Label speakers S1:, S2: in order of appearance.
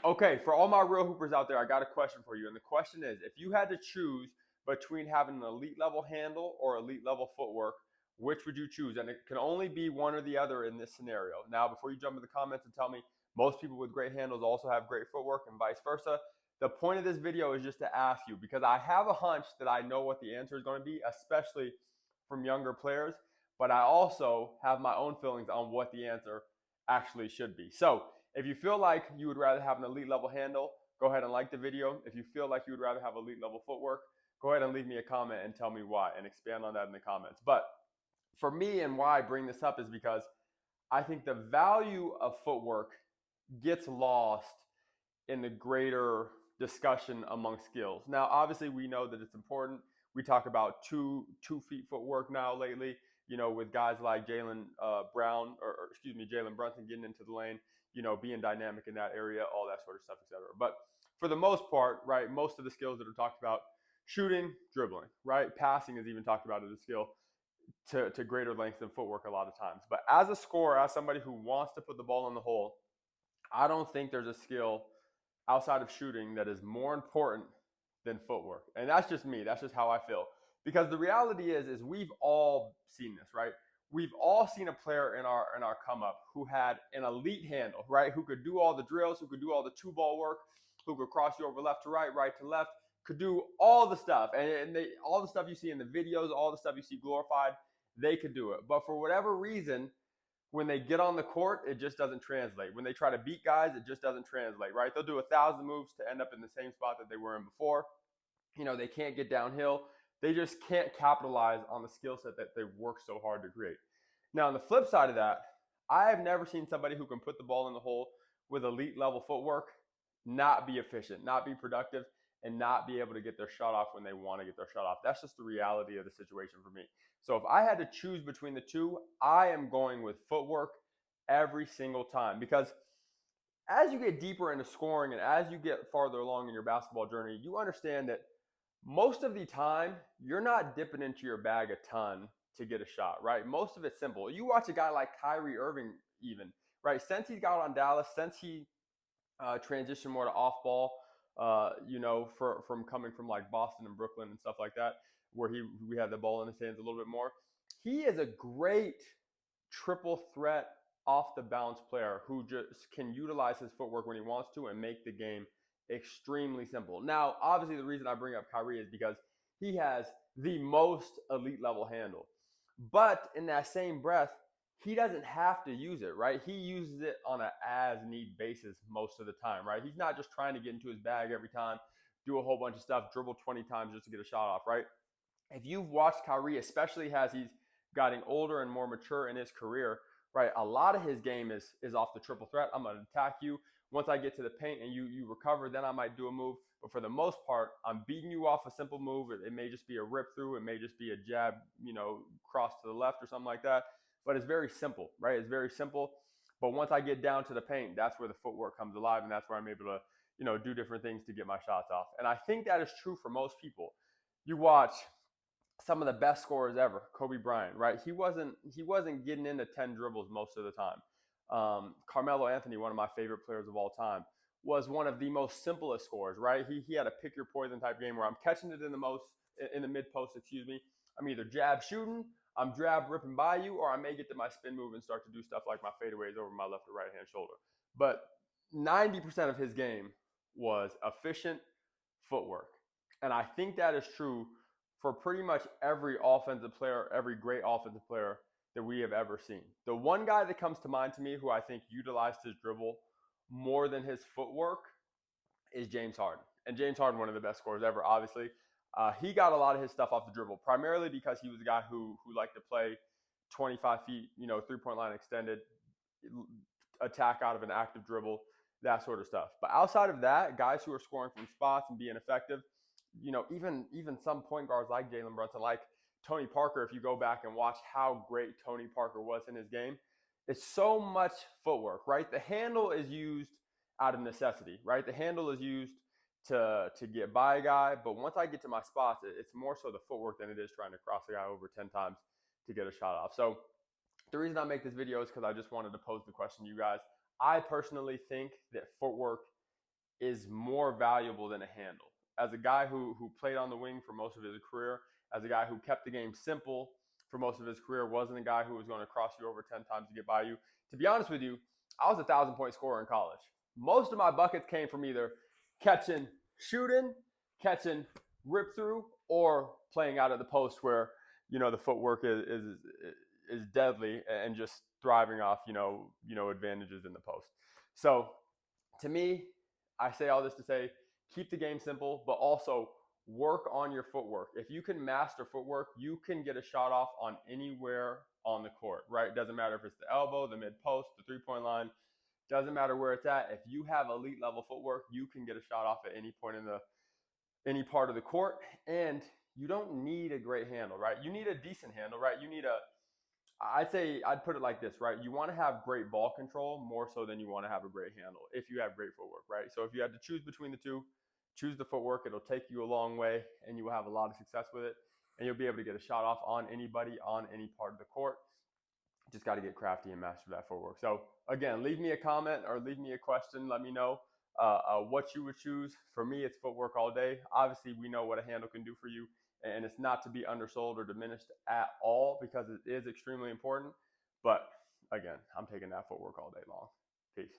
S1: Okay, for all my real hoopers out there, I got a question for you. And the question is, if you had to choose between having an elite level handle or elite level footwork, which would you choose? And it can only be one or the other in this scenario. Now, before you jump in the comments and tell me most people with great handles also have great footwork and vice versa, the point of this video is just to ask you, because I have a hunch that I know what the answer is going to be, especially from younger players, but I also have my own feelings on what the answer actually should be. So if you feel like you would rather have an elite level handle, go ahead and like the video. If you feel like you would rather have elite level footwork, go ahead and leave me a comment and tell me why and expand on that in the comments. But for me, and why I bring this up is because I think the value of footwork gets lost in the greater discussion among skills. Now, obviously, we know that it's important. We talk about two feet footwork now lately, with guys like Jalen Brown, or excuse me, Jalen Brunson getting into the lane, being dynamic in that area, all that sort of stuff, etc. But for the most part, right, most of the skills that are talked about, shooting, dribbling, right, passing is even talked about as a skill to greater length than footwork a lot of times. But as a scorer, as somebody who wants to put the ball in the hole, I don't think there's a skill outside of shooting that is more important than footwork. And that's just me. That's just how I feel. Because the reality is we've all seen this, right? We've all seen a player in our come up who had an elite handle, right? Who could do all the drills, who could do all the two ball work, who could cross you over left to right to left, could do all the stuff. And all the stuff you see in the videos, all the stuff you see glorified, they could do it. But for whatever reason, when they get on the court, it just doesn't translate. When they try to beat guys, it just doesn't translate, right? They'll do 1,000 moves to end up in the same spot that they were in before. They can't get downhill. They just can't capitalize on the skill set that they work so hard to create. Now, on the flip side of that, I have never seen somebody who can put the ball in the hole with elite level footwork not be efficient, not be productive, and not be able to get their shot off when they want to get their shot off. That's just the reality of the situation for me. So if I had to choose between the two, I am going with footwork every single time, because as you get deeper into scoring and as you get farther along in your basketball journey, you understand that most of the time you're not dipping into your bag a ton to get a shot, right? Most of it's simple. You watch a guy like Kyrie Irving even, right? Since he got on Dallas, since he transitioned more to off ball, from coming from like Boston and Brooklyn and stuff like that, where we had the ball in his hands a little bit more. He is a great triple threat off the bounce player who just can utilize his footwork when he wants to and make the game extremely simple. Now, obviously, the reason I bring up Kyrie is because he has the most elite level handle. But in that same breath, he doesn't have to use it, right? He uses it on an as-need basis most of the time, right? He's not just trying to get into his bag every time, do a whole bunch of stuff, dribble 20 times just to get a shot off, right? If you've watched Kyrie, especially as he's gotten older and more mature in his career, right, a lot of his game is off the triple threat. I'm going to attack you. Once I get to the paint and you recover, then I might do a move. But for the most part, I'm beating you off a simple move. It may just be a rip through. It may just be a jab, cross to the left or something like that. But it's very simple, right? It's very simple. But once I get down to the paint, that's where the footwork comes alive, and that's where I'm able to, do different things to get my shots off. And I think that is true for most people. You watch some of the best scorers ever, Kobe Bryant, right? He wasn't getting into 10 dribbles most of the time. Carmelo Anthony, one of my favorite players of all time, was one of the most simplest scorers, right? He had a pick your poison type game where I'm catching it in the mid post, excuse me. I'm either jab shooting, I'm jab ripping by you, or I may get to my spin move and start to do stuff like my fadeaways over my left or right hand shoulder. But 90% of his game was efficient footwork. And I think that is true for pretty much every offensive player, every great offensive player that we have ever seen. The one guy that comes to mind to me who I think utilized his dribble more than his footwork is James Harden. And James Harden, one of the best scorers ever, obviously. He got a lot of his stuff off the dribble, primarily because he was a guy who liked to play 25 feet, three-point line extended, attack out of an active dribble, that sort of stuff. But outside of that, guys who are scoring from spots and being effective, even some point guards like Jalen Brunson, like Tony Parker, if you go back and watch how great Tony Parker was in his game, it's so much footwork, right? The handle is used out of necessity, right? The handle is used to get by a guy, but once I get to my spots, it's more so the footwork than it is trying to cross a guy over 10 times to get a shot off. So the reason I make this video is because I just wanted to pose the question to you guys. I personally think that footwork is more valuable than a handle. As a guy who played on the wing for most of his career, as a guy who kept the game simple for most of his career, wasn't a guy who was going to cross you over 10 times to get by you. To be honest with you, I was a 1,000-point scorer in college. Most of my buckets came from either catching, shooting, catching, rip through, or playing out of the post where the footwork is deadly and just thriving off advantages in the post. So to me, I say all this to say keep the game simple, but also work on your footwork. If you can master footwork, you can get a shot off on anywhere on the court, right? It doesn't matter if it's the elbow, the mid post, the 3-point line. Doesn't matter where it's at. If you have elite level footwork, you can get a shot off at any point in any part of the court, and you don't need a great handle, right? You need a decent handle, right? I'd put it like this, right? You want to have great ball control more so than you want to have a great handle if you have great footwork, right? So if you had to choose between the two, choose the footwork. It'll take you a long way and you will have a lot of success with it. And you'll be able to get a shot off on anybody on any part of the court. Just got to get crafty and master that footwork. So again, leave me a comment or leave me a question. Let me know what you would choose. For me, it's footwork all day. Obviously, we know what a handle can do for you, and it's not to be undersold or diminished at all because it is extremely important. But again, I'm taking that footwork all day long. Peace.